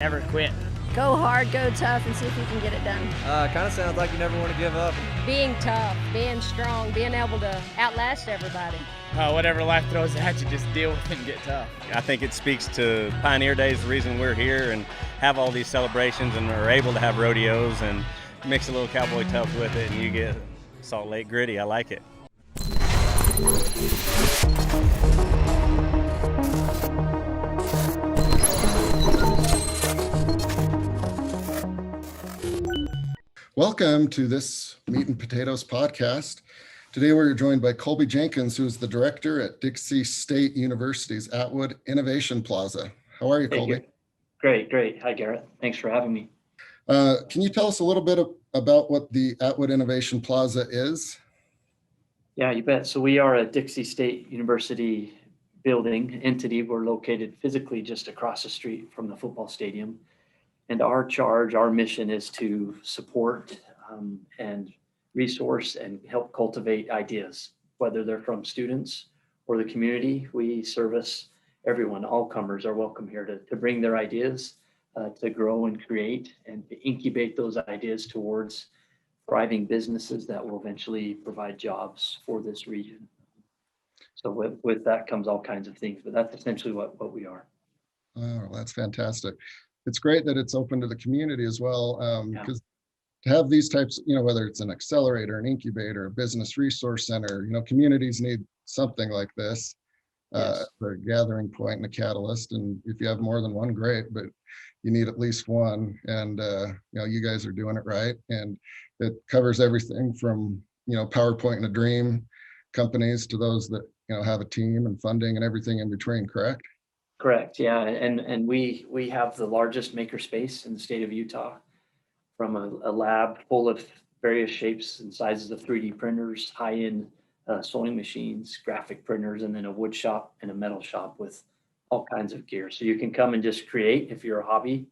Never quit. Go hard, go tough, and see if you can get it done. Kind of sounds like you never want to give up. Being tough, being strong, being able to outlast everybody. Whatever life throws at you, just deal with it and get tough. I think it speaks to Pioneer Days, the reason we're here and have all these celebrations and are able to have rodeos and mix a little cowboy tough with it, and you get Salt Lake gritty. I like it. Welcome to this Meat and Potatoes podcast. Today we're joined by Colby Jenkins, who is the director at Dixie State University's Atwood Innovation Plaza. How are you, Colby? Great. Hi, Garrett. Thanks for having me. Can you tell us a little bit about what the Atwood Innovation Plaza is? Yeah, you bet. So we are a Dixie State University building entity. We're located physically just across the street from the football stadium. And our mission is to support and resource and help cultivate ideas, whether they're from students or the community. We service everyone. All comers are welcome here to bring their ideas, to grow and create and to incubate those ideas towards thriving businesses that will eventually provide jobs for this region. So with that comes all kinds of things, but that's essentially what we are. Oh, that's fantastic. It's great that it's open to the community as well, because to have these types, whether it's an accelerator, an incubator, a business resource center, communities need something like this, for a gathering point and a catalyst. And if you have more than one, great, but you need at least one. And, you guys are doing it right. And it covers everything from, PowerPoint and a dream companies to those that, have a team and funding and everything in between, correct? Correct. Yeah. And we have the largest makerspace in the state of Utah, from a lab full of various shapes and sizes of 3D printers, high-end sewing machines, graphic printers, and then a wood shop and a metal shop with all kinds of gear. So you can come and just create if you're a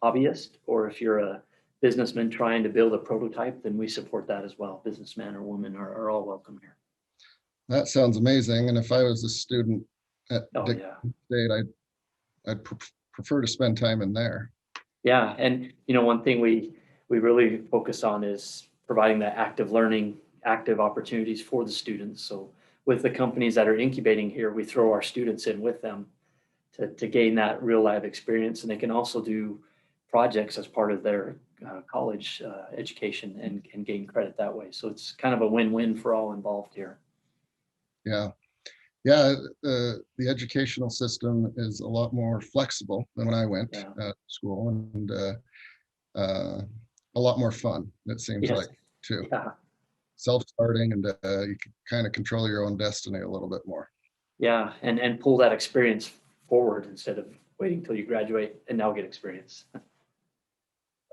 hobbyist, or if you're a businessman trying to build a prototype, then we support that as well. Businessman or woman are all welcome here. That sounds amazing. And if I was a student at Dixie State, I'd prefer to spend time in there. Yeah, and one thing we really focus on is providing that active learning, active opportunities for the students. So with the companies that are incubating here, we throw our students in with them to gain that real life experience, and they can also do projects as part of their college education and gain credit that way. So it's kind of a win-win for all involved here. Yeah, the educational system is a lot more flexible than when I went to school, and a lot more fun, it seems like, too. Yeah. Self-starting, and you can kind of control your own destiny a little bit more. Yeah, and pull that experience forward instead of waiting till you graduate and now get experience. All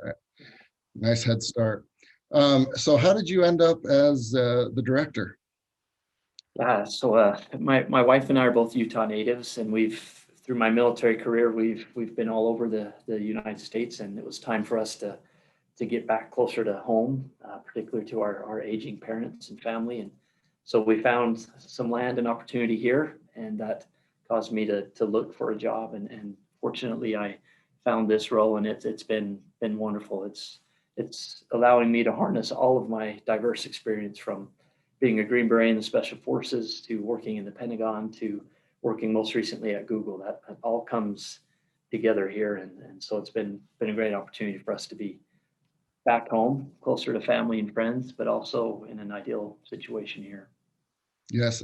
right. Nice head start. So how did you end up as the director? Yeah, so my wife and I are both Utah natives, and through my military career, we've been all over the United States, and it was time for us to get back closer to home, particularly to our aging parents and family. And so we found some land and opportunity here, and that caused me to look for a job. And fortunately, I found this role, and it's been wonderful. It's allowing me to harness all of my diverse experience, from being a Green Beret in the Special Forces to working in the Pentagon to working most recently at Google. That all comes together here. And so it's been a great opportunity for us to be back home, closer to family and friends, but also in an ideal situation here. Yes.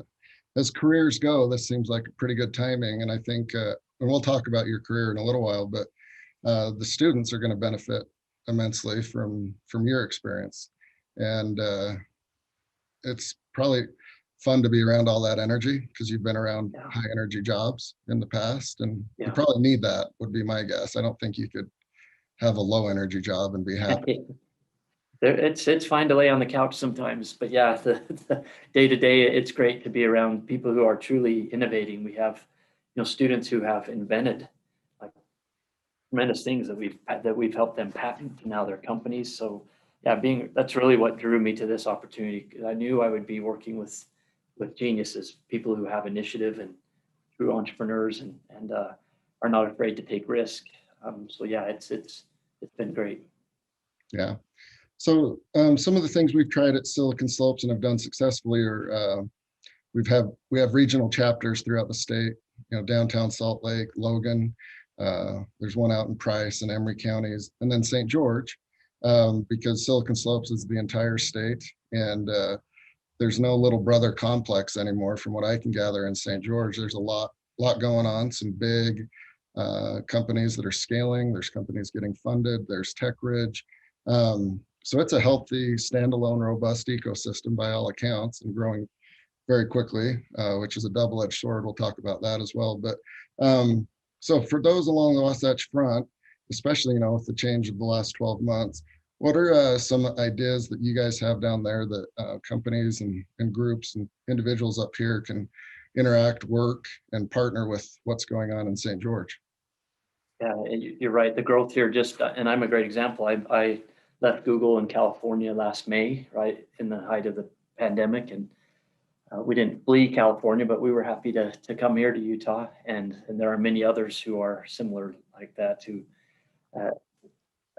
As careers go, this seems like pretty good timing. And I think, and we'll talk about your career in a little while, but the students are going to benefit immensely from your experience. And it's probably fun to be around all that energy, because you've been around high energy jobs in the past, and you probably need that, would be my guess. I don't think you could have a low energy job and be happy. It's fine to lay on the couch sometimes, but yeah, the day to day, it's great to be around people who are truly innovating. We have, students who have invented like tremendous things that we've helped them patent to now their companies. So yeah, that's really what drew me to this opportunity. I knew I would be working with geniuses, people who have initiative and true entrepreneurs, and are not afraid to take risk. So yeah, it's been great. Yeah. So some of the things we've tried at Silicon Slopes and have done successfully are we have regional chapters throughout the state, downtown Salt Lake, Logan. There's one out in Price and Emery counties, and then St. George, because Silicon Slopes is the entire state, and there's no little brother complex anymore from what I can gather in St. George. There's a lot going on, some big companies that are scaling. There's companies getting funded. There's Tech Ridge. So it's a healthy, standalone, robust ecosystem by all accounts and growing very quickly, which is a double-edged sword. We'll talk about that as well. But so for those along the Wasatch Front, especially, with the change of the last 12 months, what are some ideas that you guys have down there that companies and groups and individuals up here can interact, work, and partner with what's going on in St. George? Yeah, and you're right. The growth here and I'm a great example. I left Google in California last May, right in the height of the pandemic, and we didn't flee California, but we were happy to come here to Utah, and there are many others who are similar like that, who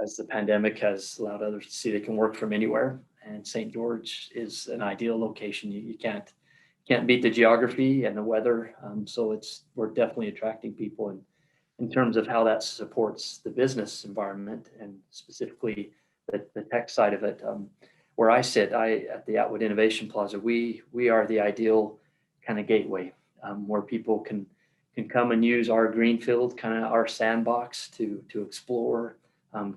as the pandemic has allowed others to see they can work from anywhere, and St. George is an ideal location. You can't beat the geography and the weather, so we're definitely attracting people, and in terms of how that supports the business environment and specifically the tech side of it. Where I sit, at the Atwood Innovation Plaza, we are the ideal kind of gateway, where people can come and use our greenfield, kind of our sandbox to explore,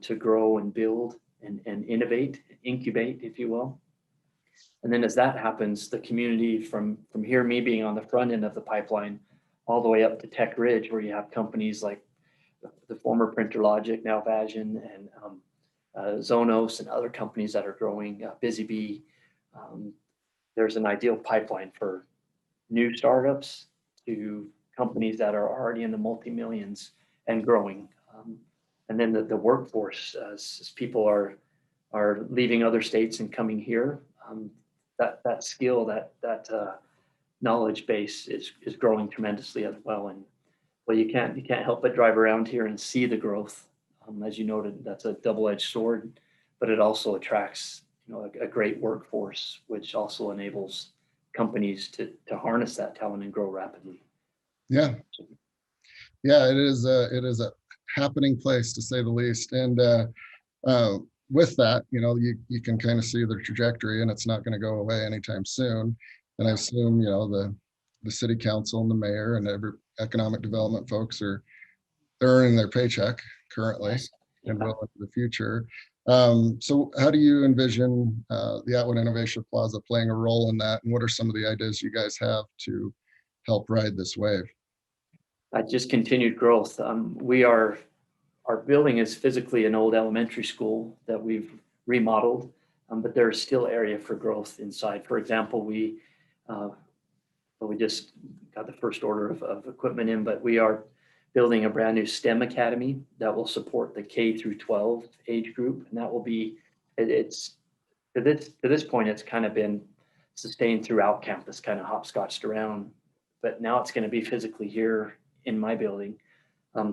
to grow and build and innovate, incubate, if you will. And then as that happens, the community from here, me being on the front end of the pipeline, all the way up to Tech Ridge, where you have companies like the former Printer Logic, now Vasion, and Zonos, and other companies that are growing, Busy Bee. There's an ideal pipeline for new startups to companies that are already in the multi-millions and growing. And then the workforce, as people are leaving other states and coming here, that skill, that knowledge base is growing tremendously as well. And well, you can't help but drive around here and see the growth. As you noted, that's a double-edged sword, but it also attracts a great workforce, which also enables companies to harness that talent and grow rapidly. Yeah, it is a happening place, to say the least. And with that, you can kind of see the trajectory, and it's not going to go away anytime soon. And I assume the city council and the mayor and every economic development folks they're earning their paycheck currently and well into the future. So how do you envision the Atwood Innovation Plaza playing a role in that? And what are some of the ideas you guys have to help ride this wave? Just continued growth. Our building is physically an old elementary school that we've remodeled, but there's still area for growth inside. For example, we just got the first order of equipment in, but we are building a brand new STEM academy that will support the K through 12 age group, and that will be it's to this point it's kind of been sustained throughout campus, kind of hopscotched around, but now it's going to be physically here in my building.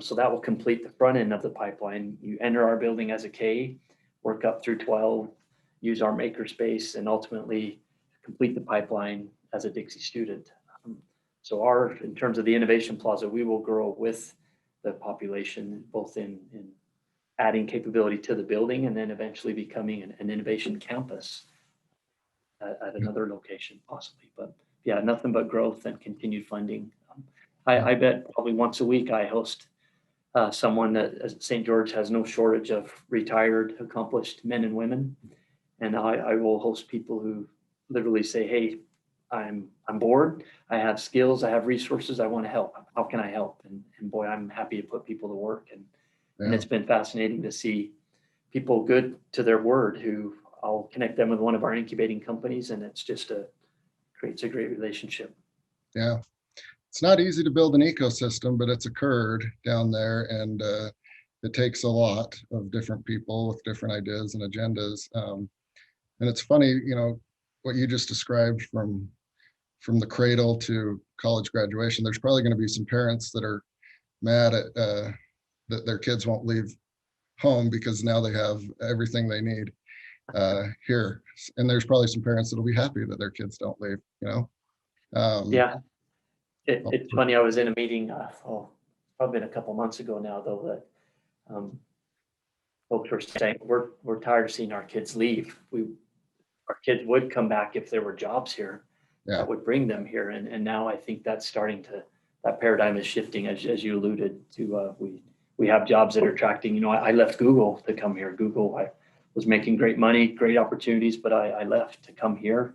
So that will complete the front end of the pipeline. You enter our building as a K, work up through 12, use our makerspace, and ultimately complete the pipeline as a Dixie student. So in terms of the Innovation Plaza, we will grow with the population, both in adding capability to the building and then eventually becoming an innovation campus at another location possibly. But yeah, nothing but growth and continued funding. I bet probably once a week I host someone that St. George has no shortage of retired, accomplished men and women. And I will host people who literally say, hey, I'm bored. I have skills. I have resources. I want to help. How can I help? And boy, I'm happy to put people to work. And it's been fascinating to see people good to their word who I'll connect them with one of our incubating companies. And it's just creates a great relationship. Yeah. It's not easy to build an ecosystem, but it's occurred down there, and it takes a lot of different people with different ideas and agendas. And it's funny, what you just described from the cradle to college graduation. There's probably going to be some parents that are mad at that their kids won't leave home because now they have everything they need here. And there's probably some parents that'll be happy that their kids don't leave, you know? Yeah, it's funny. I was in a meeting, probably been a couple months ago now, though, that folks were saying we're tired of seeing our kids leave. Our kids would come back if there were jobs here that would bring them here, and now I think that's that paradigm is shifting, as you alluded to. We have jobs that are attracting. You know, I left Google to come here. Google, I was making great money, great opportunities, but I left to come here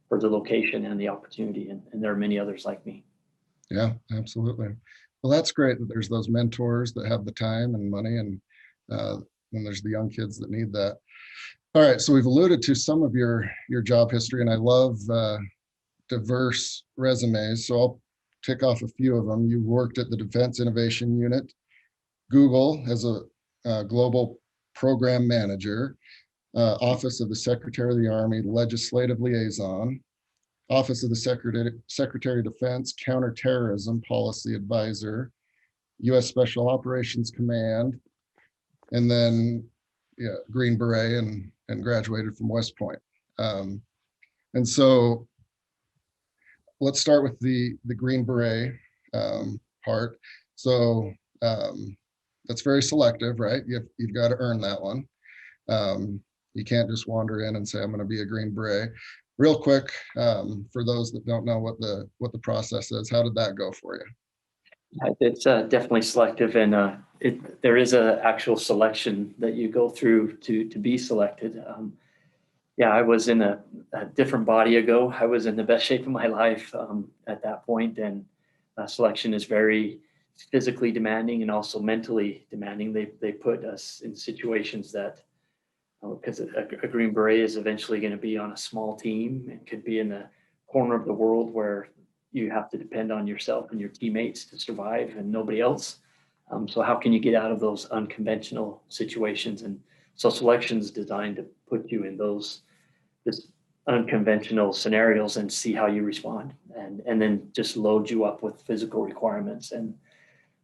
for the location and the opportunity, and there are many others like me. Yeah, absolutely. Well, that's great that there's those mentors that have the time and money, and then there's the young kids that need that. All right, so we've alluded to some of your job history, and I love diverse resumes, so I'll tick off a few of them. You worked at the Defense Innovation Unit, Google as a global program manager, Office of the Secretary of the Army Legislative Liaison, Office of the Secretary of Defense Counterterrorism Policy Advisor, U.S. Special Operations Command, and then Green Beret and graduated from West Point. And so let's start with the Green Beret part. So that's very selective, right? You've got to earn that one. You can't just wander in and say, I'm going to be a Green Beret. Real quick, for those that don't know what the process is, how did that go for you? It's definitely selective, and there is an actual selection that you go through to be selected. I was in a different body ago. I was in the best shape of my life at that point, and selection is very physically demanding and also mentally demanding. They put us in situations that, because a Green Beret is eventually going to be on a small team and could be in the corner of the world where you have to depend on yourself and your teammates to survive and nobody else. So how can you get out of those unconventional situations? And so selection is designed to put you in those unconventional scenarios and see how you respond, and then just load you up with physical requirements. And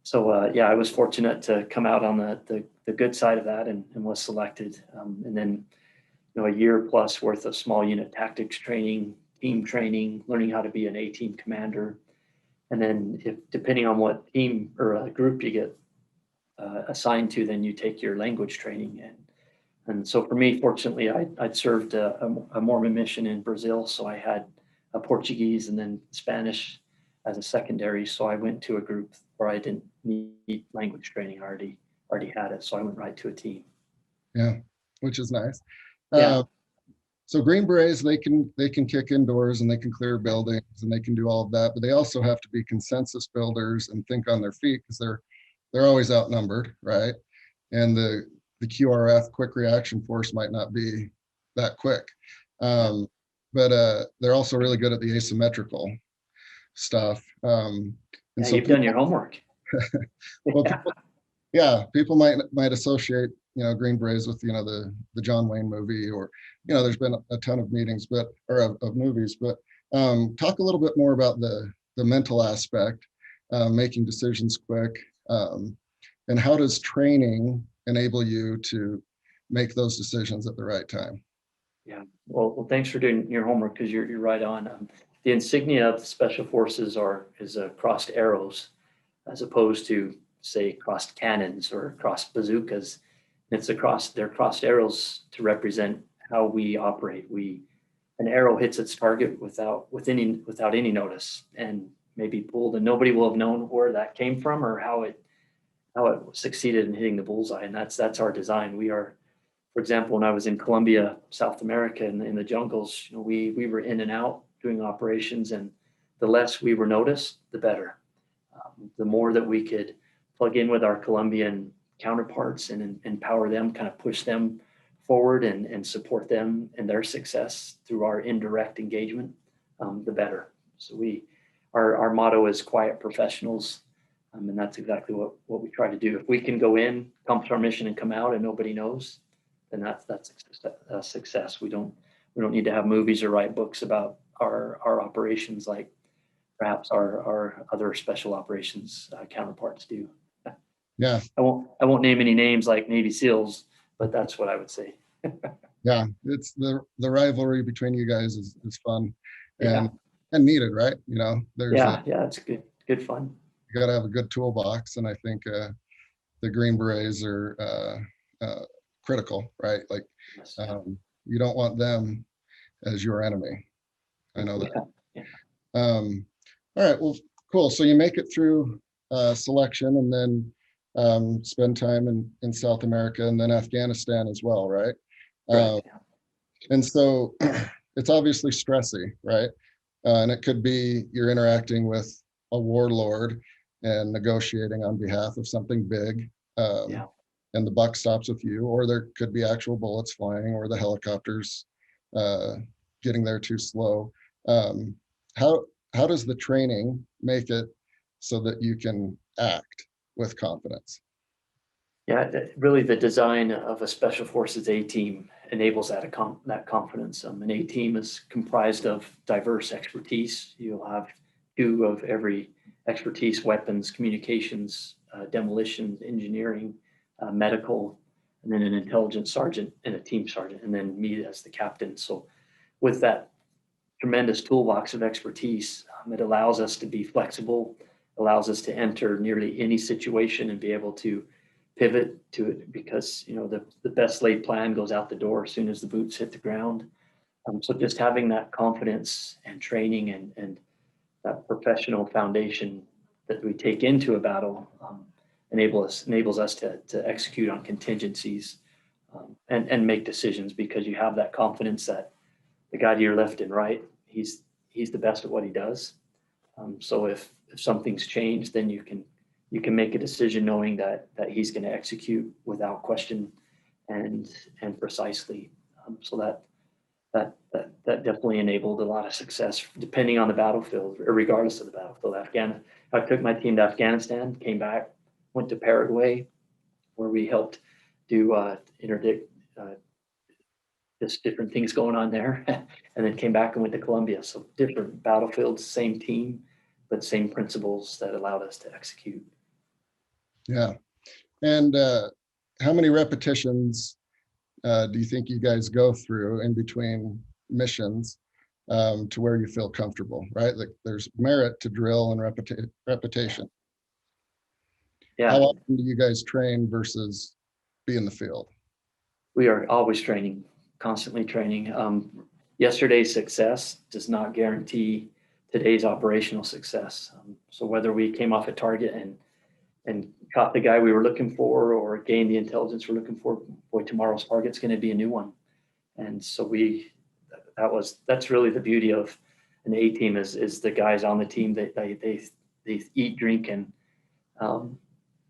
so, I was fortunate to come out on the good side of that and was selected. And then, a year plus worth of small unit tactics training, team training, learning how to be an A-team commander. And then depending on what team or a group you get assigned to, then you take your language training. And so for me, fortunately, I'd served a Mormon mission in Brazil. So I had a Portuguese and then Spanish as a secondary. So I went to a group where I didn't need language training. I already had it. So I went right to a team. Yeah, which is nice. Yeah. So Green Berets, they can kick indoors and they can clear buildings and they can do all of that, but they also have to be consensus builders and think on their feet because they're always outnumbered, right? And the QRF, quick reaction force, might not be that quick, but they're also really good at the asymmetrical stuff. And so you've done your homework. Well, people might associate Green Berets with the John Wayne movie, or there's been a ton of meetings of movies, but talk a little bit more about the mental aspect, making decisions quick, and how does training enable you to make those decisions at the right time? Yeah, well, thanks for doing your homework, because you're right on. The insignia of the Special Forces is crossed arrows, as opposed to, say, crossed cannons or crossed bazookas. They're crossed arrows to represent how we operate. An arrow hits its target without any notice, and maybe pulled, and nobody will have known where that came from or how it succeeded in hitting the bullseye. And that's our design. We are, for example, when I was in Colombia, South America, in the jungles, we were in and out doing operations, and the less we were noticed, the better. The more that we could plug in with our Colombian counterparts and empower them, kind of push them forward and support them in their success through our indirect engagement, the better. So our motto is quiet professionals, and that's exactly what we try to do. If we can go in, accomplish our mission, and come out and nobody knows, then that's a success. We don't need to have movies or write books about our operations like perhaps our other special operations counterparts do. Yeah, I won't name any names like Navy SEALs, but that's what I would say. yeah. It's the rivalry between you guys is fun Yeah, and needed, right? There's yeah, it's good fun. you got to have a good toolbox, and I think the Green Berets are critical, right? Like Yes. you don't want them as your enemy. I know that. Yeah. All right, well, cool. So you make it through selection, and then spend time in South America and then Afghanistan as well, right? Correct. Yeah. And so it's obviously stressy, right? And it could be you're interacting with a warlord and negotiating on behalf of something big. Yeah. And the buck stops with you, or there could be actual bullets flying, or the helicopters getting there too slow. Um, how does the training make it so that you can act with confidence? Yeah, really the design of a special forces A team enables that confidence. An A team is comprised of diverse expertise. You'll have two of every expertise: weapons, communications, demolition, engineering, medical, and then an intelligence sergeant and a team sergeant, and then me as the captain. So with that tremendous toolbox of expertise, it allows us to be flexible, allows us to enter nearly any situation and be able to pivot to it, because the best laid plan goes out the door as soon as the boots hit the ground. So just having that confidence and training and that professional foundation that we take into a battle enables us to execute on contingencies and make decisions, because you have that confidence that the guy to your left and right, he's the best at what he does. So if something's changed, then you can make a decision knowing that he's going to execute without question and precisely. So that definitely enabled a lot of success, depending on the battlefield, or regardless of the battlefield. I took my team to Afghanistan, came back, went to Paraguay, where we helped do interdict just different things going on there, and then came back and went to Colombia. So different battlefields, same team, but same principles that allowed us to execute. Yeah. And how many repetitions do you think you guys go through in between missions to where you feel comfortable, right? Like there's merit to drill and repetition. Yeah, How often do you guys train versus be in the field? we are always training, constantly training. Yesterday's success does not guarantee today's operational success. So whether we came off a target and caught the guy we were looking for, or gained the intelligence we're looking for, boy, tomorrow's target's going to be a new one. And so that's really the beauty of an A team is the guys on the team that they eat, drink, and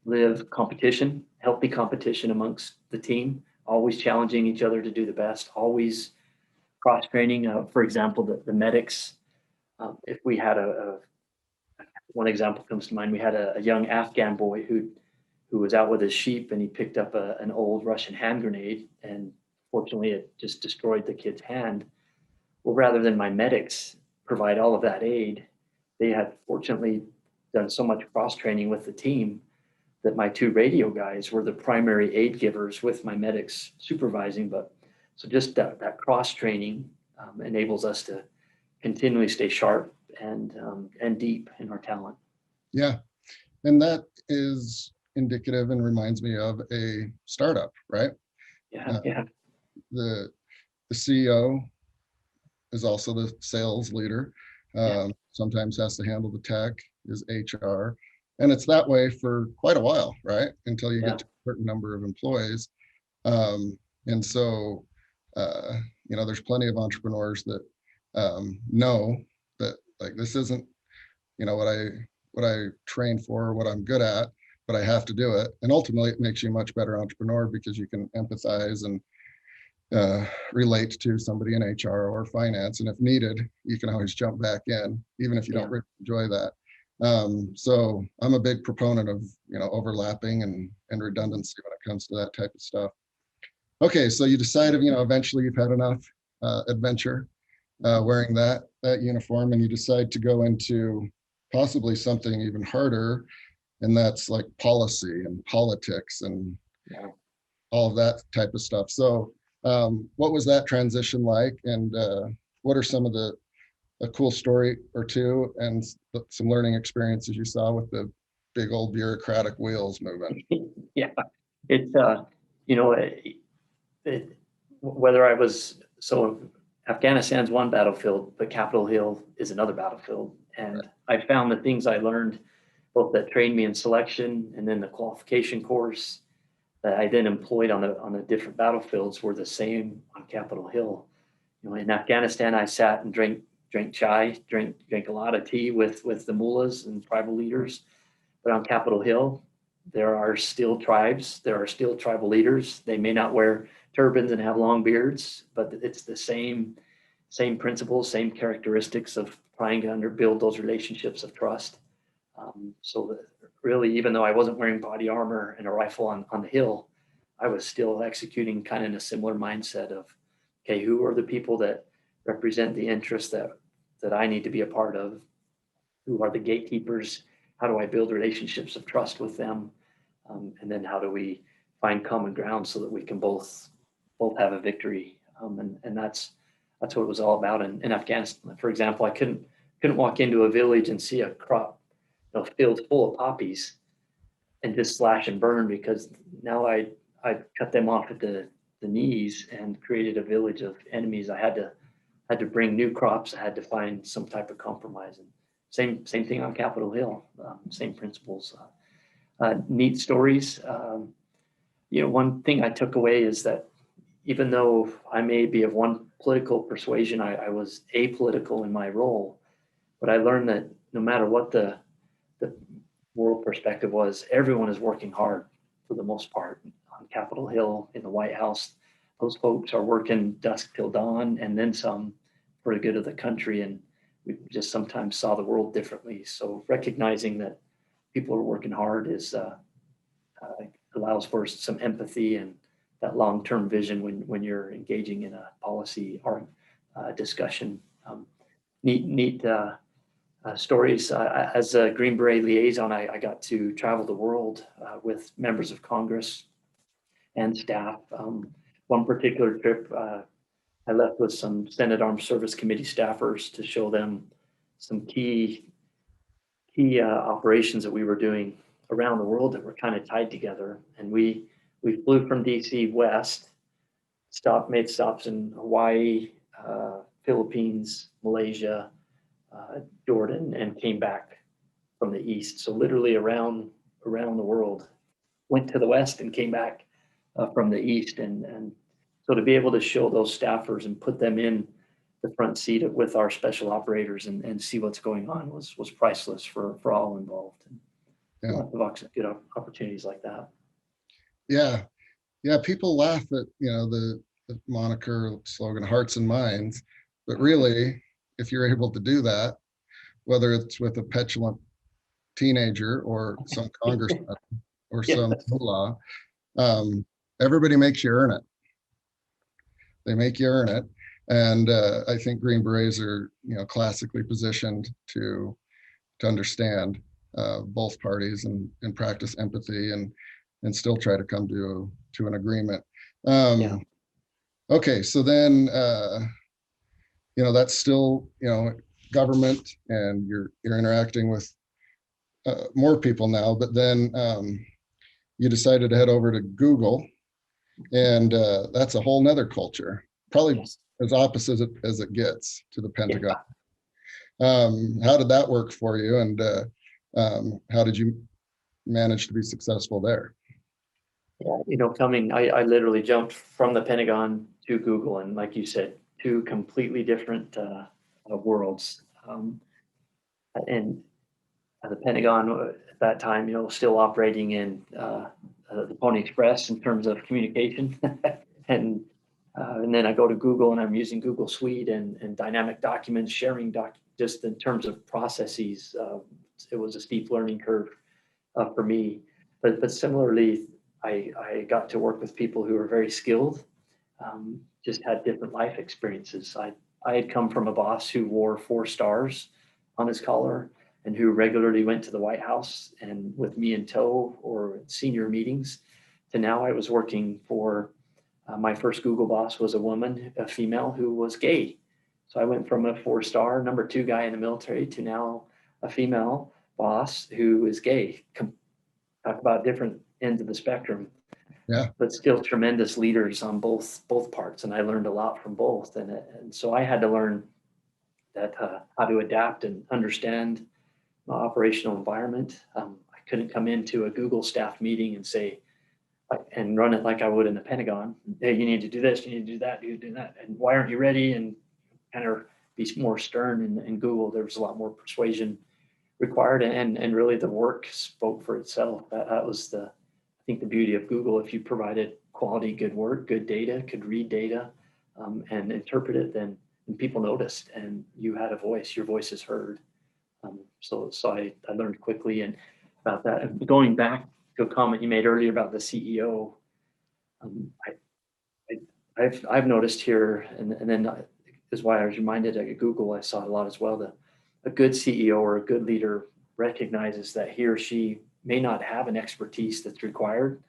live competition, healthy competition amongst the team, always challenging each other to do the best, always cross training. For example, the medics, if we had one example comes to mind. We had a young Afghan boy who was out with his sheep, and he picked up an old Russian hand grenade, and fortunately it just destroyed the kid's hand. Well, rather than my medics provide all of that aid, they had fortunately done so much cross training with the team that my two radio guys were the primary aid givers with my medics supervising. But so just that cross training enables us to continually stay sharp and deep in our talent. Yeah. And that is indicative and reminds me of a startup, right? Yeah. The CEO is also the sales leader. Sometimes has to handle the tech, is HR. And it's that way for quite a while, right? Until you get to a certain number of employees. And so, there's plenty of entrepreneurs that know that like this isn't, what I train for, or what I'm good at, but I have to do it. And ultimately it makes you a much better entrepreneur because you can empathize and relate to somebody in HR or finance. And if needed, you can always jump back in, even if you don't really enjoy that. So I'm a big proponent of, overlapping and redundancy when it comes to that type of stuff. Okay. So you decided, eventually you've had enough adventure wearing that uniform, and you decide to go into possibly something even harder and that's like policy and politics and Yeah. all of that type of stuff. So what was that transition like, and what are some of a cool story or two and some learning experiences you saw with the big old bureaucratic wheels moving? Yeah, it's you know, whether I was so Afghanistan's one battlefield, but Capitol Hill is another battlefield, and I found the things I learned, both that trained me in selection and then the qualification course that I then employed on the different battlefields, were the same on Capitol Hill. You know, in Afghanistan, I sat and drank chai, drank a lot of tea with the mullahs and tribal leaders. But on Capitol Hill, there are still tribes, there are still tribal leaders. They may not wear turbans and have long beards, but it's the same principles, same characteristics of trying to build those relationships of trust. So that really, even though I wasn't wearing body armor and a rifle on the hill, I was still executing kind of in a similar mindset of, okay, who are the people that represent the interests that I need to be a part of? Who are the gatekeepers? How do I build relationships of trust with them? And then how do we find common ground so that we can both have a victory? And that's what it was all about. In Afghanistan, for example, I couldn't walk into a village and see a crop, field full of poppies and just slash and burn, because now I cut them off at the knees and created a village of enemies. I had to bring new crops. I had to find some type of compromise. And same thing on Capitol Hill, same principles. Neat stories. One thing I took away is that even though I may be of one political persuasion, I was apolitical in my role, but I learned that no matter what the world perspective was, everyone is working hard for the most part. On Capitol Hill, in the White House, those folks are working dusk till dawn and then some for the good of the country. And we just sometimes saw the world differently. So recognizing that people are working hard allows for some empathy and that long-term vision when you're engaging in a policy or discussion. Neat stories. As a Green Beret liaison, I got to travel the world with members of Congress and staff. One particular trip, I left with some Senate Armed Service Committee staffers to show them some key operations that we were doing around the world that were kind of tied together. And we flew from DC west, made stops in Hawaii, Philippines, Malaysia, Jordan, and came back from the east. So literally around the world, went to the west and came back from the east. And so to be able to show those staffers and put them in the front seat with our special operators and see what's going on was priceless for all involved. Yeah. Lots of good opportunities like that. Yeah. People laugh at, the moniker slogan, hearts and minds, but really, if you're able to do that, whether it's with a petulant teenager or some congressman or some mullah, everybody makes you earn it. They make you earn it. And I think Green Berets are, classically positioned to understand both parties and practice empathy and still try to come to an agreement. Okay, so then, that's still, government, and you're interacting with more people now, but then you decided to head over to Google, and that's a whole nother culture, probably as opposite as it gets to the Pentagon. How did that work for you, and how did you manage to be successful there? Yeah, I literally jumped from the Pentagon to Google, and like you said, two completely different worlds. And the Pentagon at that time, still operating in the Pony Express in terms of communication, and then I go to Google and I'm using Google Suite and dynamic documents, sharing just in terms of processes. It was a steep learning curve for me, but similarly, I got to work with people who were very skilled, just had different life experiences. I had come from a boss who wore 4 stars on his collar, and who regularly went to the White House and with me in tow or senior meetings, to now I was working for my first Google boss was a woman, a female who was gay. So I went from a 4-star number 2 guy in the military to now a female boss who is gay. Talk about different ends of the spectrum. Yeah. But still tremendous leaders on both parts, and I learned a lot from both. And so I had to learn that how to adapt and understand my operational environment. I couldn't come into a Google staff meeting and say and run it like I would in the Pentagon. Hey, you need to do this, you need to do that, you need to do that, and why aren't you ready? And kind of be more stern. In Google, there was a lot more persuasion required, and really the work spoke for itself. That was I think the beauty of Google. If you provided quality, good work, good data, could read data and interpret it, then people noticed, and you had a voice. Your voice is heard. So I learned quickly and about that. And going back to a comment you made earlier about the CEO, I've noticed here, and then is why I was reminded at Google. I saw it a lot as well. That a good CEO or a good leader recognizes that he or she may not have an expertise that's required,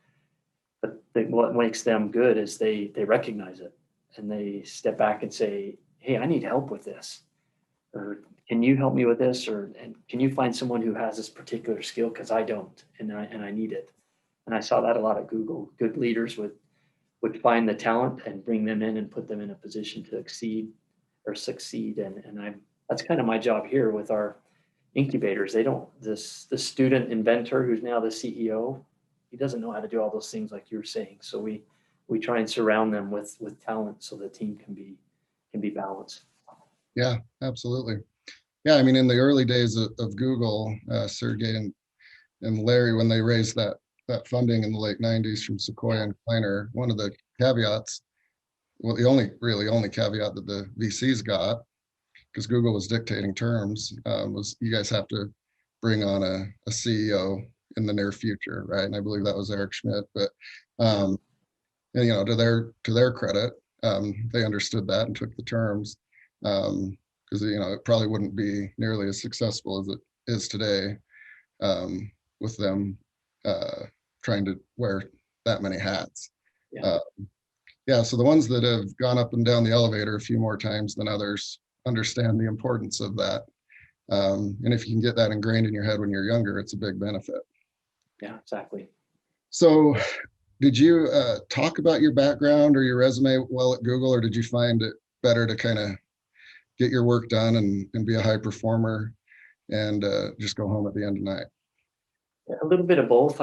but what makes them good is they recognize it and they step back and say, hey, I need help with this, or can you help me with this, and can you find someone who has this particular skill, because I don't, and I need it. And I saw that a lot at Google. Good leaders would find the talent and bring them in and put them in a position to exceed or succeed. And that's kind of my job here with our incubators. They don't, the student inventor who's now the CEO, he doesn't know how to do all those things like you were saying. So we try and surround them with talent so the team can be balanced. Yeah, absolutely. Yeah, I mean, in the early days of Google, Sergey and Larry, when they raised that funding in the late 90s from Sequoia and Kleiner, one of the caveats, well, the only caveat that the VCs got, because Google was dictating terms, was you guys have to bring on a CEO in the near future, right? And I believe that was Eric Schmidt. But and to their credit, they understood that and took the terms, because it probably wouldn't be nearly as successful as it is today, with them trying to wear that many hats. Yeah. So the ones that have gone up and down the elevator a few more times than others understand the importance of that. And if you can get that ingrained in your head when you're younger, it's a big benefit. Yeah, exactly. So did you talk about your background or your resume well at Google, or did you find it better to kind of get your work done and be a high performer and just go home at the end of the night? A little bit of both.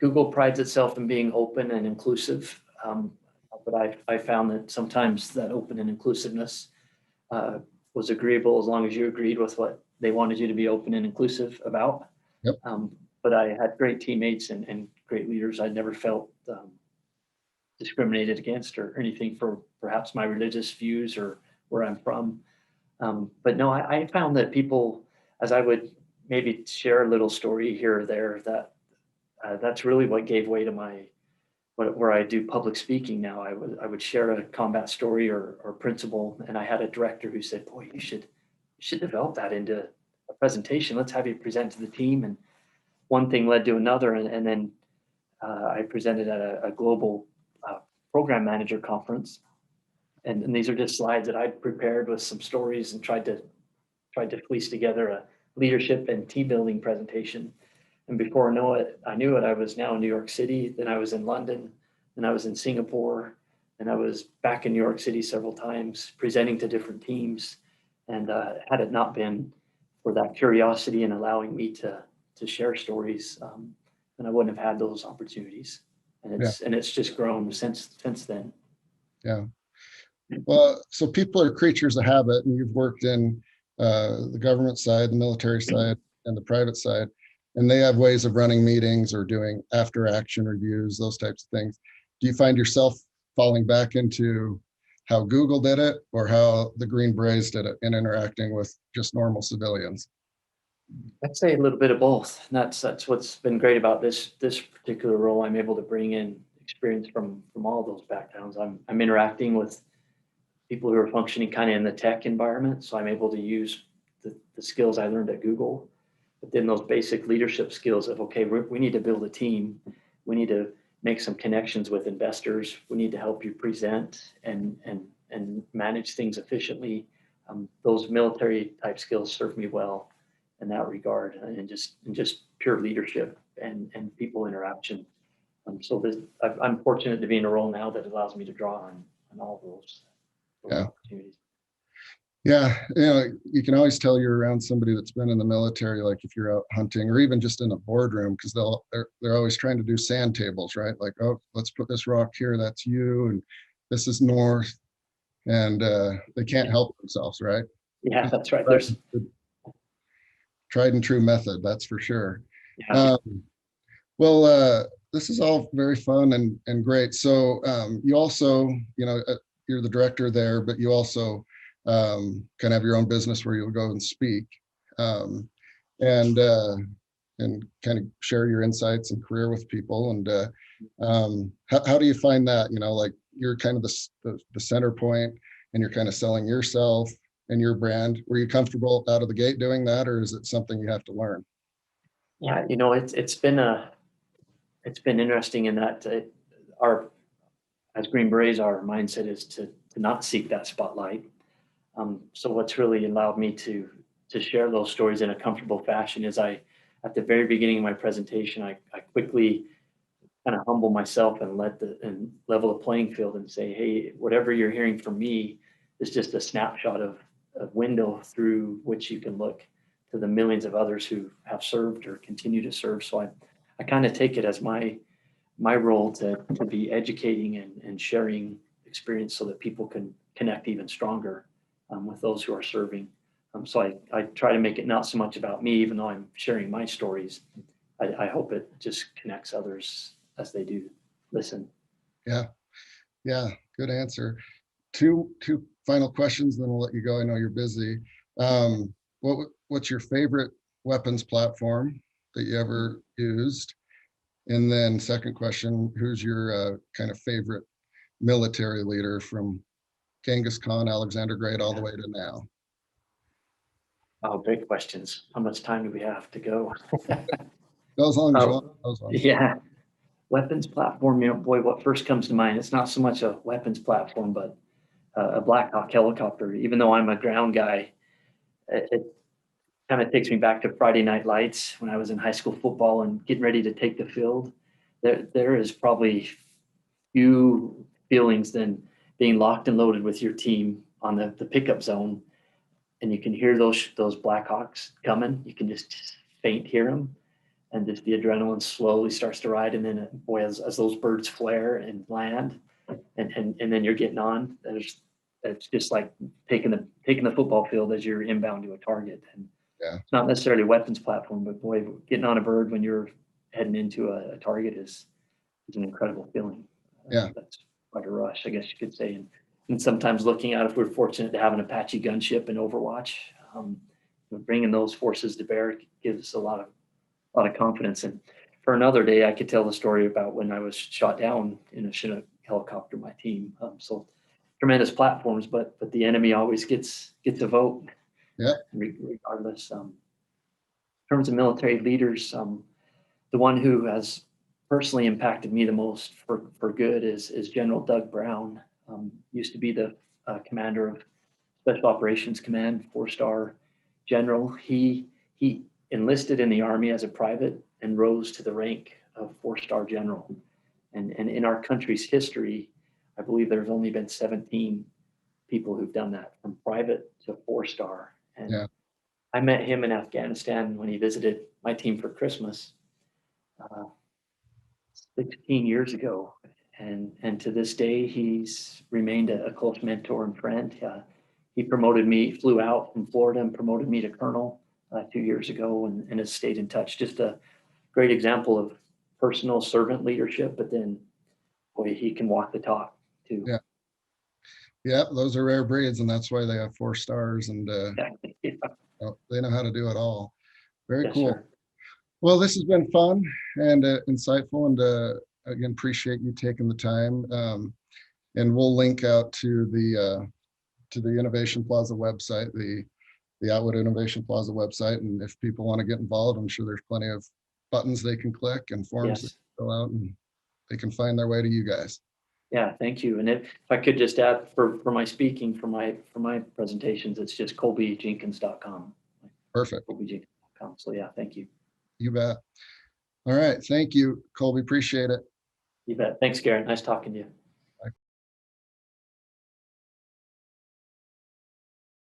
Google prides itself in being open and inclusive, but I found that sometimes that open and inclusiveness was agreeable as long as you agreed with what they wanted you to be open and inclusive about. Yep. But I had great teammates and great leaders. I never felt discriminated against or anything for perhaps my religious views or where I'm from. But no, I found that people, as I would maybe share a little story here or there, that that's really what gave way to where I do public speaking now. I would share a combat story or principle, and I had a director who said, boy, you should develop that into a presentation. Let's have you present to the team. And one thing led to another, and then I presented at a global program manager conference. And these are just slides that I'd prepared with some stories and tried to fleece together a leadership and team building presentation. And before I knew it, I was now in New York City, then I was in London, then I was in Singapore, and I was back in New York City several times presenting to different teams. And had it not been for that curiosity and allowing me to share stories, then I wouldn't have had those opportunities. And it's just grown since then. Yeah. Well, so people are creatures of habit, and you've worked in the government side, the military side, and the private side, and they have ways of running meetings or doing after action reviews, those types of things. Do you find yourself falling back into how Google did it or how the Green Berets did it in interacting with just normal civilians? I'd say a little bit of both. And that's what's been great about this particular role. I'm able to bring in experience from all those backgrounds. I'm interacting with people who are functioning kind of in the tech environment, so I'm able to use the skills I learned at Google, but then those basic leadership skills of, okay, we need to build a team. We need to make some connections with investors. We need to help you present and manage things efficiently. Those military type skills serve me well in that regard, and just pure leadership and people interaction. So I'm fortunate to be in a role now that allows me to draw on all those opportunities. Yeah, you can always tell you're around somebody that's been in the military, like if you're out hunting or even just in a boardroom, because they're always trying to do sand tables, right? Like, oh, let's put this rock here, that's you, and this is north, and they can't help themselves, right? Yeah, that's right. There's tried and true method, that's for sure. yeah. Well, this is all very fun and great. So you also, you're the director there, but you also kind of have your own business where you'll go and speak and kind of share your insights and career with people. And how do you find that? Like you're kind of the center point, and you're kind of selling yourself and your brand. Were you comfortable out of the gate doing that, or is it something you have to learn? Yeah, it's been interesting in that as Green Berets, our mindset is to not seek that spotlight. So what's really allowed me to share those stories in a comfortable fashion is at the very beginning of my presentation, I quickly kind of humble myself and level the playing field and say, hey, whatever you're hearing from me is just a snapshot of a window through which you can look to the millions of others who have served or continue to serve. So I kind of take it as my role to be educating and sharing experience so that people can connect even stronger with those who are serving. So I try to make it not so much about me, even though I'm sharing my stories. I hope it just connects others as they do listen. Yeah, good answer. Two final questions, then we'll let you go. I know you're busy. What's your favorite weapons platform that you ever used? And then second question, who's your kind of favorite military leader from Genghis Khan, Alexander Great, all the way to now? Oh, great questions. How much time do we have to go? Go as long as you want. Yeah. Weapons platform, boy, what first comes to mind, it's not so much a weapons platform, but a Black Hawk helicopter. Even though I'm a ground guy, it kind of takes me back to Friday Night Lights when I was in high school football and getting ready to take the field. There is probably few feelings than being locked and loaded with your team on the pickup zone, and you can hear those Black Hawks coming. You can just faint hear them, and just the adrenaline slowly starts to ride. And then, boy, as those birds flare and land, and then you're getting on. It's just like taking the football field as you're inbound to a target. And it's not necessarily a weapons platform, but boy, getting on a bird when you're heading into a target is an incredible feeling. That's quite a rush, I guess you could say. And sometimes looking at, if we're fortunate to have an Apache gunship in Overwatch, bringing those forces to bear gives a lot of confidence. And for another day, I could tell the story about when I was shot down in a Chinook helicopter, my team. So tremendous platforms, but the enemy always gets a vote. Yeah. Regardless. In terms of military leaders, the one who has personally impacted me the most for good is General Doug Brown. Used to be the commander of Special Operations Command, 4-star general. He enlisted in the Army as a private and rose to the rank of 4-star general. And in our country's history, I believe there's only been 17 people who've done that, from private to 4-star. And I met him in Afghanistan when he visited my team for Christmas 16 years ago. And to this day, he's remained a close mentor and friend. He flew out from Florida and promoted me to colonel 2 years ago, and has stayed in touch. Just a great example of personal servant leadership, but then, boy, he can walk the talk too. Yeah, those are rare breeds, and that's why they have 4 stars, and they know how to do it all. Very cool. Sir. Well, this has been fun and insightful, and again, appreciate you taking the time. And we'll link out to the Innovation Plaza website, the the Atwood Innovation Plaza website. And if people want to get involved, I'm sure there's plenty of buttons they can click and forms they Yes. can fill out, and they can find their way to you guys. Yeah, thank you. And if I could just add for my speaking, for my presentations, it's just colbyjenkins.com. Perfect. colbyjenkins.com. So yeah, thank you. You bet. All right. Thank you, Colby. Appreciate it. You bet. Thanks, Garrett. Nice talking to you.